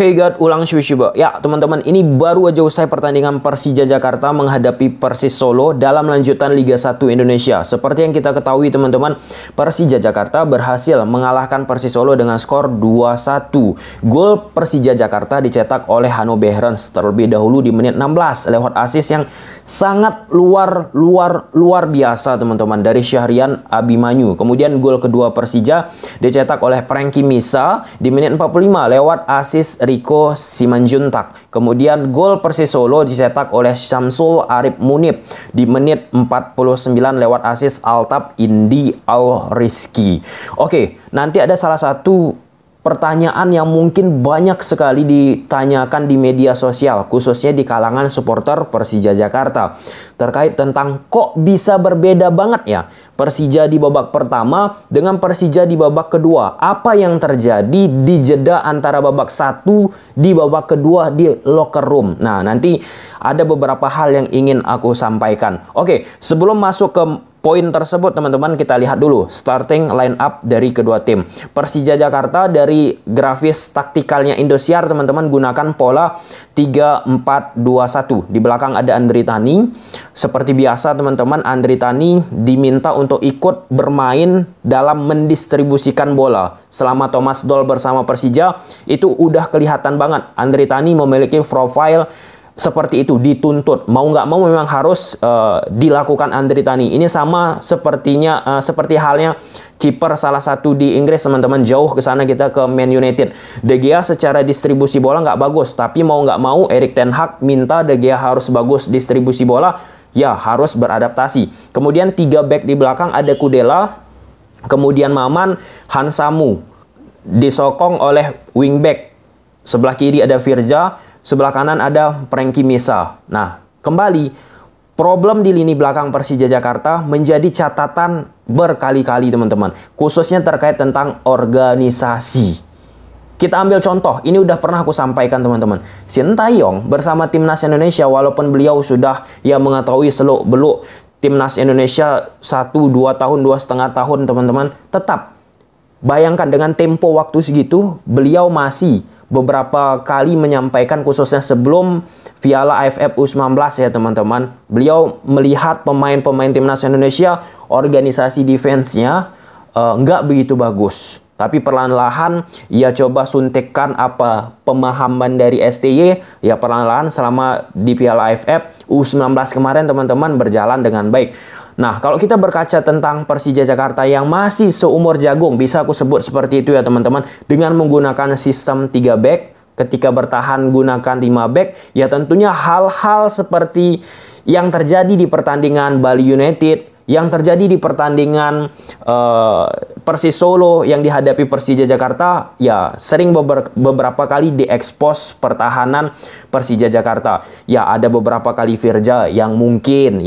Oke, God, ulang coba. Ya, teman-teman, ini baru aja usai pertandingan Persija Jakarta menghadapi Persis Solo dalam lanjutan Liga 1 Indonesia. Seperti yang kita ketahui, teman-teman, Persija Jakarta berhasil mengalahkan Persis Solo dengan skor 2-1. Gol Persija Jakarta dicetak oleh Hanno Behrens terlebih dahulu di menit 16 lewat assist yang sangat luar biasa, teman-teman, dari Syahrian Abimanyu. Kemudian gol kedua Persija dicetak oleh Frankie Misa di menit 45 lewat assist Rico Simanjuntak. Kemudian gol Persis Solo dicetak oleh Syamsul Arif Munib di menit 49 lewat assist Altaf Indi Al-Rizki. Oke, nanti ada salah satu pertanyaan yang mungkin banyak sekali ditanyakan di media sosial, khususnya di kalangan supporter Persija Jakarta, terkait tentang kok bisa berbeda banget ya Persija di babak pertama dengan Persija di babak kedua. Apa yang terjadi di jeda antara babak satu di babak kedua di locker room? Nah, nanti ada beberapa hal yang ingin aku sampaikan. Oke, sebelum masuk ke poin tersebut, teman-teman, kita lihat dulu starting line up dari kedua tim. Persija Jakarta dari grafis taktikalnya Indosiar, teman-teman, gunakan pola 3-4-2-1. Di belakang ada Andri Tani. Seperti biasa, teman-teman, Andri Tani diminta untuk ikut bermain dalam mendistribusikan bola. Selama Thomas Doll bersama Persija, itu udah kelihatan banget Andri Tani memiliki profile seperti itu, dituntut mau nggak mau memang harus dilakukan Andri Tani. Ini sama sepertinya seperti halnya kiper salah satu di Inggris, teman-teman, jauh ke sana kita ke Man United. De Gea secara distribusi bola nggak bagus, tapi mau nggak mau Erik ten Hag minta De Gea harus bagus distribusi bola, ya harus beradaptasi. Kemudian 3 back di belakang ada Kudela, kemudian Maman, Hansamu disokong oleh wingback. Sebelah kiri ada Firja, sebelah kanan ada Frankie Misa. Nah, kembali, problem di lini belakang Persija Jakarta menjadi catatan berkali-kali, teman-teman. Khususnya terkait tentang organisasi. Kita ambil contoh, ini udah pernah aku sampaikan, teman-teman. Sintayong bersama Timnas Indonesia, walaupun beliau sudah mengetahui seluk-beluk Timnas Indonesia 1-2 tahun, 2,5 tahun, teman-teman, tetap bayangkan dengan tempo waktu segitu, beliau masih beberapa kali menyampaikan, khususnya sebelum Piala AFF U19 ya, teman-teman, beliau melihat pemain-pemain Timnas Indonesia organisasi defense-nya nggak begitu bagus. Tapi perlahan-lahan ia coba suntikkan apa pemahaman dari STY, ya perlahan-lahan selama di Piala AFF U19 kemarin, teman-teman, berjalan dengan baik. Nah, kalau kita berkaca tentang Persija Jakarta yang masih seumur jagung, bisa aku sebut seperti itu ya, teman-teman, dengan menggunakan sistem 3 back, ketika bertahan gunakan 5 back, ya tentunya hal-hal seperti yang terjadi di pertandingan Bali United, yang terjadi di pertandingan Persis Solo yang dihadapi Persija Jakarta, ya sering beberapa kali diekspos pertahanan Persija Jakarta. Ya ada beberapa kali Firja yang mungkin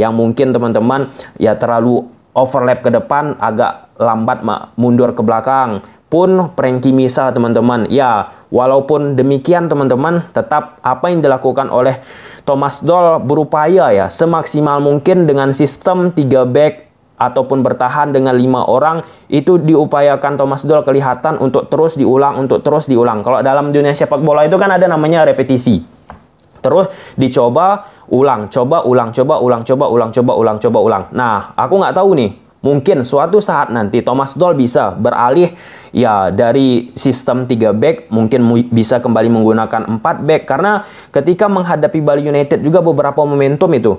teman-teman ya terlalu overlap ke depan, agak lambat mundur ke belakang. Pun Frankie Misa, teman-teman, ya walaupun demikian, teman-teman, tetap apa yang dilakukan oleh Thomas Doll berupaya ya semaksimal mungkin dengan sistem 3 back ataupun bertahan dengan 5 orang, itu diupayakan Thomas Doll kelihatan untuk terus diulang. Kalau dalam dunia sepak bola itu kan ada namanya repetisi. Terus dicoba ulang. Nah, aku nggak tahu nih, mungkin suatu saat nanti Thomas Doll bisa beralih ya dari sistem 3 back, mungkin bisa kembali menggunakan 4 back, karena ketika menghadapi Bali United juga beberapa momentum itu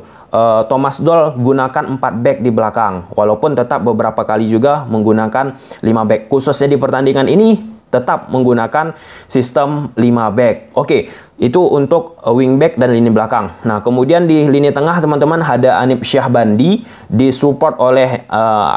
Thomas Doll gunakan 4 back di belakang, walaupun tetap beberapa kali juga menggunakan 5 back. Khususnya di pertandingan ini tetap menggunakan sistem 5 back. Oke, itu untuk wingback dan lini belakang. Nah, kemudian di lini tengah, teman-teman, ada Anip Syahbandi disupport oleh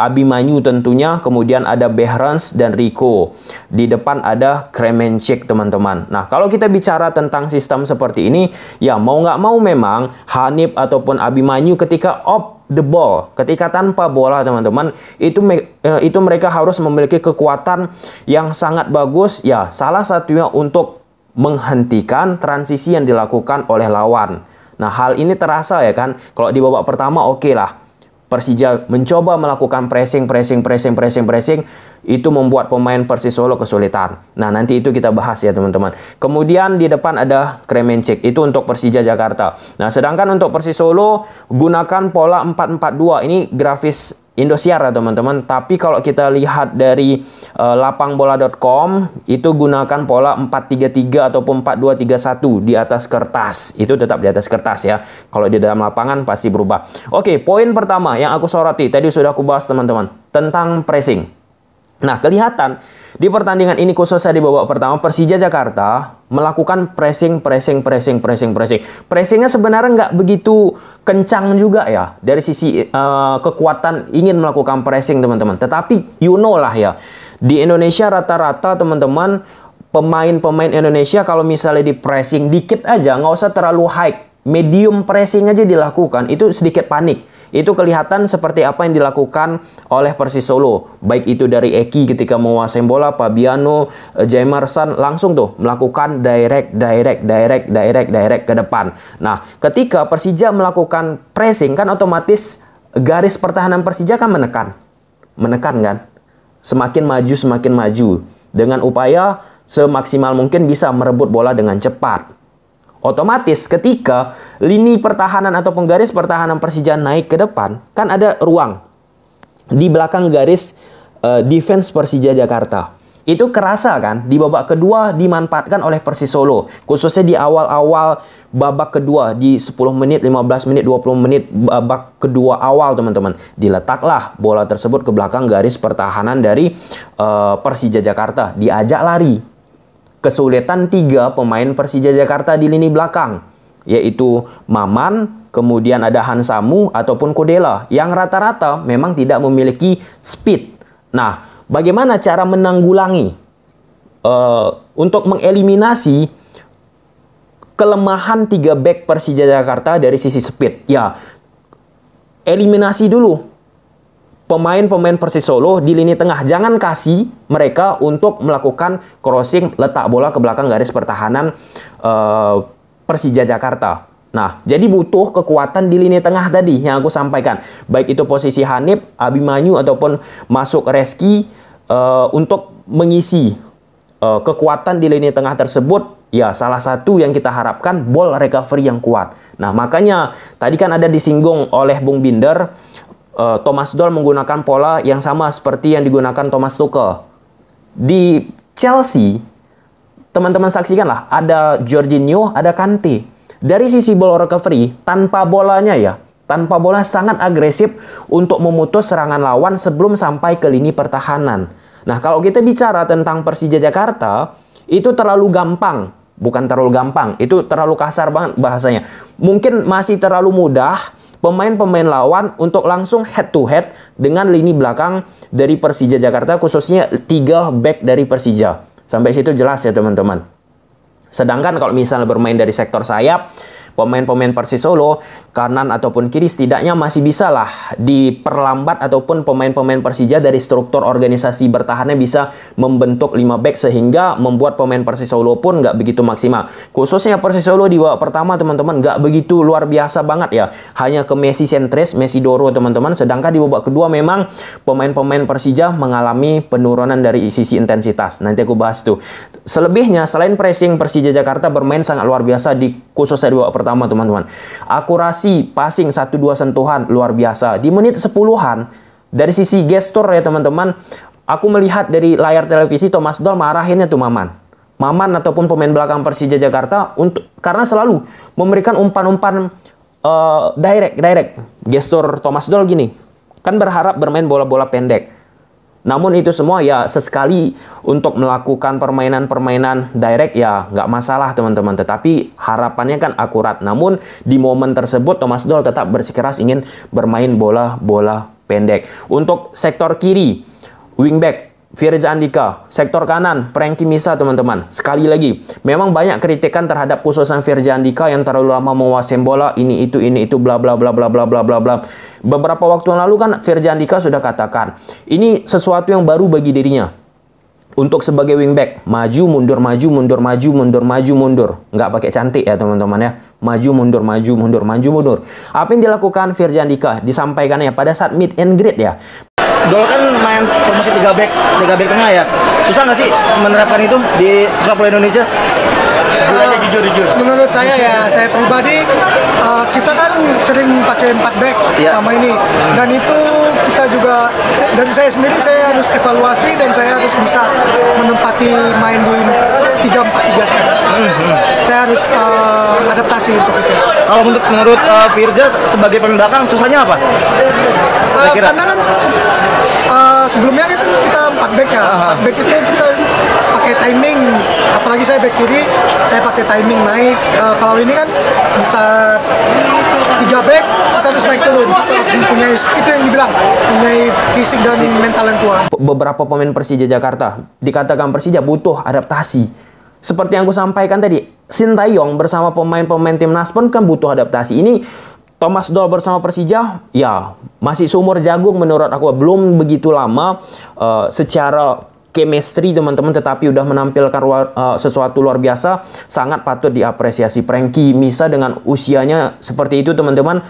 Abimanyu tentunya, kemudian ada Behrens dan Rico. Di depan ada Kremenchik, teman-teman. Nah, kalau kita bicara tentang sistem seperti ini, ya mau nggak mau memang Hanif ataupun Abimanyu ketika off the ball, ketika tanpa bola, teman-teman, itu mereka harus memiliki kekuatan yang sangat bagus, ya salah satunya untuk menghentikan transisi yang dilakukan oleh lawan. Nah, hal ini terasa ya kan, kalau di babak pertama oke lah, Persija mencoba melakukan pressing, itu membuat pemain Persis Solo kesulitan. Nah, nanti itu kita bahas ya teman-teman. Kemudian di depan ada Kremencik, itu untuk Persija Jakarta. Nah, sedangkan untuk Persis Solo gunakan pola 4-4-2. Ini grafis Indosiar ya teman-teman. Tapi kalau kita lihat dari lapangbola.com, itu gunakan pola 4-3-3 ataupun 4-2-3-1 di atas kertas. Itu tetap di atas kertas ya. Kalau di dalam lapangan pasti berubah. Oke, poin pertama yang aku soroti, tadi sudah aku bahas teman-teman, tentang pressing. Nah, kelihatan di pertandingan ini khususnya di babak pertama, Persija Jakarta melakukan pressing. Pressingnya sebenarnya nggak begitu kencang juga ya dari sisi kekuatan ingin melakukan pressing teman-teman. Tetapi you know lah ya, di Indonesia rata-rata teman-teman, pemain-pemain Indonesia kalau misalnya di pressing dikit aja, nggak usah terlalu high, medium pressing aja dilakukan, itu sedikit panik. Itu kelihatan seperti apa yang dilakukan oleh Persis Solo. Baik itu dari Eki ketika menguasai bola, Fabiano, Jaimarsan langsung tuh melakukan direct ke depan. Nah, ketika Persija melakukan pressing kan otomatis garis pertahanan Persija kan menekan kan. Semakin maju dengan upaya semaksimal mungkin bisa merebut bola dengan cepat. Otomatis ketika lini pertahanan atau garis pertahanan Persija naik ke depan, kan ada ruang di belakang garis defense Persija Jakarta. Itu kerasa kan di babak kedua dimanfaatkan oleh Persis Solo, khususnya di awal-awal babak kedua, di 10 menit, 15 menit, 20 menit babak kedua awal teman-teman. Diletaklah bola tersebut ke belakang garis pertahanan dari Persija Jakarta, diajak lari. Kesulitan 3 pemain Persija Jakarta di lini belakang, yaitu Maman, kemudian ada Hansamu ataupun Kodela, yang rata-rata memang tidak memiliki speed. Nah, bagaimana cara menanggulangi untuk mengeliminasi kelemahan 3 back Persija Jakarta dari sisi speed? Ya, eliminasi dulu pemain-pemain Persis Solo di lini tengah. Jangan kasih mereka untuk melakukan crossing, letak bola ke belakang garis pertahanan Persija Jakarta. Nah, jadi butuh kekuatan di lini tengah tadi yang aku sampaikan. Baik itu posisi Hanif, Abimanyu ataupun masuk Reski untuk mengisi kekuatan di lini tengah tersebut. Ya, salah satu yang kita harapkan ball recovery yang kuat. Nah, makanya tadi kan ada disinggung oleh Bung Binder, Thomas Doll menggunakan pola yang sama seperti yang digunakan Thomas Tuchel. Di Chelsea, teman-teman saksikanlah, ada Jorginho, ada Kante. Dari sisi ball recovery, tanpa bolanya ya, tanpa bola sangat agresif untuk memutus serangan lawan sebelum sampai ke lini pertahanan. Nah, kalau kita bicara tentang Persija Jakarta, itu terlalu gampang. Bukan terlalu gampang, itu terlalu kasar banget bahasanya. Mungkin masih terlalu mudah pemain-pemain lawan untuk langsung head to head dengan lini belakang dari Persija Jakarta, khususnya 3 back dari Persija. Sampai situ jelas ya teman-teman. Sedangkan kalau misalnya bermain dari sektor sayap, pemain-pemain Persis Solo, kanan ataupun kiri, setidaknya masih bisa lah diperlambat, ataupun pemain-pemain Persija dari struktur organisasi bertahannya bisa membentuk 5 back sehingga membuat pemain Persis Solo pun nggak begitu maksimal. Khususnya Persis Solo di babak pertama teman-teman nggak begitu luar biasa banget ya, hanya ke Messi sentris, Messi Doro teman-teman. Sedangkan di babak kedua memang pemain-pemain Persija mengalami penurunan dari sisi intensitas. Nanti aku bahas tuh. Selebihnya selain pressing, Persija Jakarta bermain sangat luar biasa di khususnya di babak pertama teman-teman. Akurasi passing 1-2 sentuhan luar biasa. Di menit 10-an dari sisi gestur ya teman-teman, aku melihat dari layar televisi Thomas Doll marahinnya tuh Maman ataupun pemain belakang Persija Jakarta karena selalu memberikan umpan-umpan direct. Gestur Thomas Doll gini, kan berharap bermain bola-bola pendek. Namun itu semua ya sesekali untuk melakukan permainan-permainan direct ya nggak masalah teman-teman. Tetapi harapannya kan akurat. Namun di momen tersebut Thomas Doll tetap bersikeras ingin bermain bola-bola pendek. Untuk sektor kiri, wingback Firza Andika, sektor kanan Frankie Misa teman-teman. Sekali lagi, memang banyak kritikan terhadap khususan Firza Andika yang terlalu lama menguasai bola, ini itu bla bla bla bla bla bla bla bla. Beberapa waktu yang lalu kan Firza Andika sudah katakan, ini sesuatu yang baru bagi dirinya. Untuk sebagai wingback, maju mundur. Nggak pakai cantik ya teman-teman ya. Maju mundur. Apa yang dilakukan Firza Andika disampaikannya pada saat meet and greet ya. Dol kan main formasi 3 back tengah ya. Susah nggak sih menerapkan itu di sepak bola Indonesia? Jujur. Menurut saya ya, saya pribadi kita kan sering pakai 4 back sama ini, dan itu kita juga dari saya sendiri saya harus evaluasi dan saya harus bisa menempati main di 3-4-3 sekarang. Saya harus adaptasi untuk itu. Kalau menurut Firza sebagai pemain belakang susahnya apa? Karena kan sebelumnya kan kita 4 back ya. 4 back itu kita pakai timing, apalagi saya back kiri, saya pakai timing naik. Kalau ini kan bisa 3 back, kita harus naik turun, harus mempunyai itu yang dibilang, mempunyai fisik dan mental yang kuat. Beberapa pemain Persija Jakarta dikatakan Persija butuh adaptasi. Seperti yang aku sampaikan tadi, Sintayong bersama pemain-pemain timnas pun kan butuh adaptasi. Ini Thomas Doll bersama Persija, ya masih seumur jagung menurut aku, belum begitu lama secara chemistry teman-teman, tetapi udah menampilkan sesuatu luar biasa, sangat patut diapresiasi. Frankie Misa dengan usianya seperti itu teman-teman,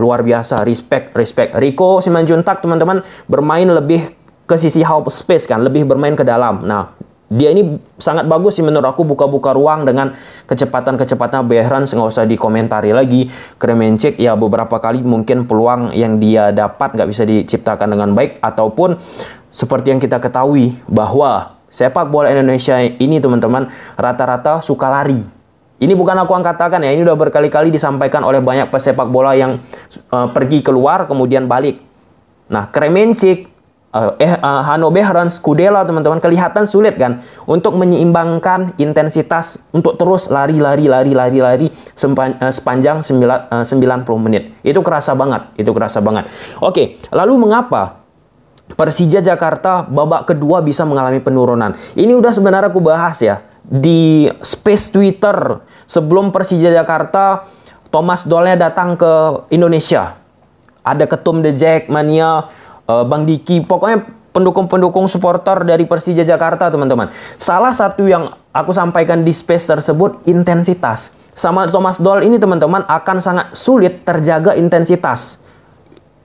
luar biasa, respect. Rico Simanjuntak teman-teman bermain lebih ke sisi half space kan, lebih bermain ke dalam. Nah, dia ini sangat bagus sih menurut aku, buka-buka ruang dengan kecepatan Behrens, nggak usah dikomentari lagi. Kremencik ya beberapa kali mungkin peluang yang dia dapat nggak bisa diciptakan dengan baik, ataupun seperti yang kita ketahui bahwa sepak bola Indonesia ini teman-teman rata-rata suka lari. Ini bukan aku yang katakan ya, ini udah berkali-kali disampaikan oleh banyak pesepak bola yang pergi keluar kemudian balik. Nah, Kremencik, Hanno Behrens, Kudela teman-teman kelihatan sulit kan untuk menyeimbangkan intensitas untuk terus lari sepanjang 90 menit. Itu kerasa banget, Oke, lalu mengapa Persija Jakarta babak kedua bisa mengalami penurunan? Ini udah sebenarnya aku bahas ya di space Twitter sebelum Persija Jakarta. Thomas Doll-nya datang ke Indonesia. Ada ketum The Jackmania, Bang Diki, pokoknya pendukung-pendukung supporter dari Persija Jakarta teman-teman. Salah satu yang aku sampaikan di space tersebut, intensitas. Sama Thomas Doll ini teman-teman akan sangat sulit terjaga intensitas.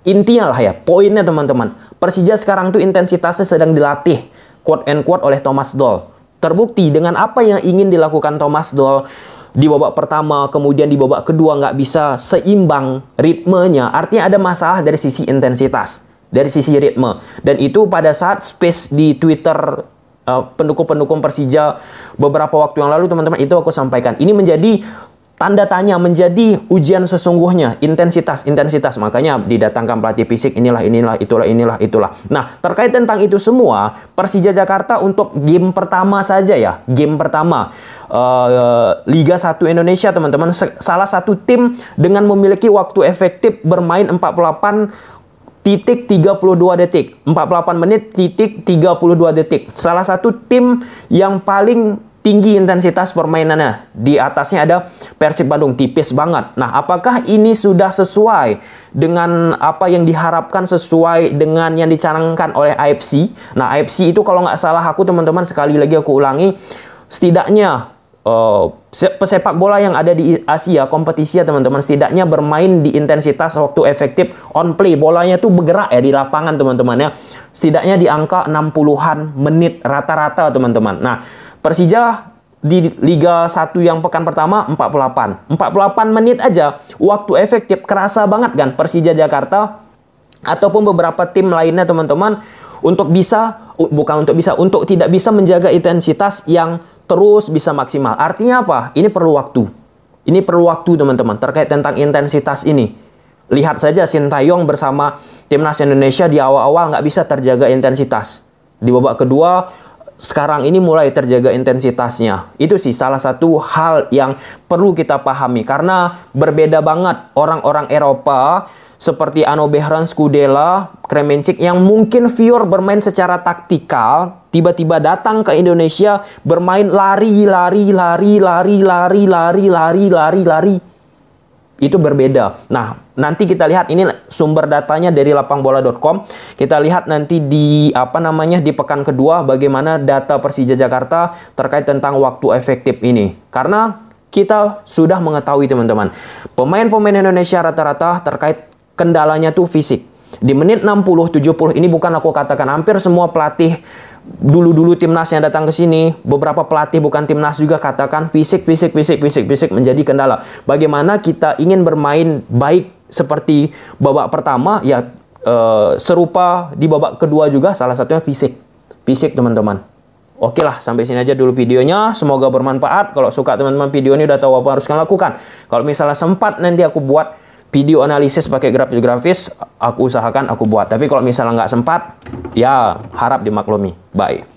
Intinya lah ya, poinnya teman-teman, Persija sekarang tuh intensitasnya sedang dilatih, quote and quote, oleh Thomas Doll. Terbukti dengan apa yang ingin dilakukan Thomas Doll di babak pertama, kemudian di babak kedua nggak bisa seimbang ritmenya. Artinya ada masalah dari sisi intensitas, dari sisi ritme. Dan itu pada saat space di Twitter pendukung-pendukung Persija beberapa waktu yang lalu teman-teman, itu aku sampaikan. Ini menjadi tanda tanya, menjadi ujian sesungguhnya, intensitas. Makanya didatangkan pelatih fisik, itulah. Nah, terkait tentang itu semua, Persija Jakarta untuk game pertama saja ya, Liga 1 Indonesia teman-teman, salah satu tim dengan memiliki waktu efektif bermain 48,32 detik. 48 menit titik 32 detik. Salah satu tim yang paling tinggi intensitas permainannya. Di atasnya ada Persib Bandung, tipis banget. Nah, apakah ini sudah sesuai dengan apa yang diharapkan, sesuai dengan yang dicanangkan oleh AFC? Nah, AFC itu kalau nggak salah aku teman-teman, sekali lagi aku ulangi, setidaknya pesepak bola yang ada di Asia, kompetisi ya teman-teman, setidaknya bermain di intensitas waktu efektif on play, bolanya tuh bergerak ya di lapangan teman-teman ya, setidaknya di angka 60-an menit rata-rata teman-teman. Nah, Persija di Liga 1 yang pekan pertama 48 menit aja waktu efektif, kerasa banget kan Persija Jakarta ataupun beberapa tim lainnya teman-teman untuk tidak bisa menjaga intensitas yang terus bisa maksimal. Artinya apa? Ini perlu waktu teman-teman terkait tentang intensitas ini. Lihat saja Sintayong bersama timnas Indonesia di awal-awal nggak bisa terjaga intensitas. Di babak kedua sekarang ini mulai terjaga intensitasnya. Itu sih salah satu hal yang perlu kita pahami, karena berbeda banget orang-orang Eropa seperti Hanno Behrens, Kudela, Kremencik yang mungkin pure bermain secara taktikal, tiba-tiba datang ke Indonesia bermain lari. Itu berbeda. Nah, nanti kita lihat, ini sumber datanya dari lapangbola.com. Kita lihat nanti di di pekan kedua bagaimana data Persija Jakarta terkait tentang waktu efektif ini. Karena kita sudah mengetahui teman-teman, pemain-pemain Indonesia rata-rata terkait kendalanya tuh fisik. Di menit 60-70 ini bukan aku katakan hampir semua pelatih dulu-dulu timnas yang datang ke sini, beberapa pelatih bukan timnas juga katakan fisik menjadi kendala. Bagaimana kita ingin bermain baik seperti babak pertama, ya serupa di babak kedua juga, salah satunya fisik teman-teman. Oke lah, sampai sini aja dulu videonya. Semoga bermanfaat. Kalau suka teman-teman video ini, udah tahu apa harus kalian lakukan. Kalau misalnya sempat nanti aku buat video analisis pakai grafis, aku usahakan aku buat. Tapi kalau misalnya nggak sempat, ya harap dimaklumi. Bye.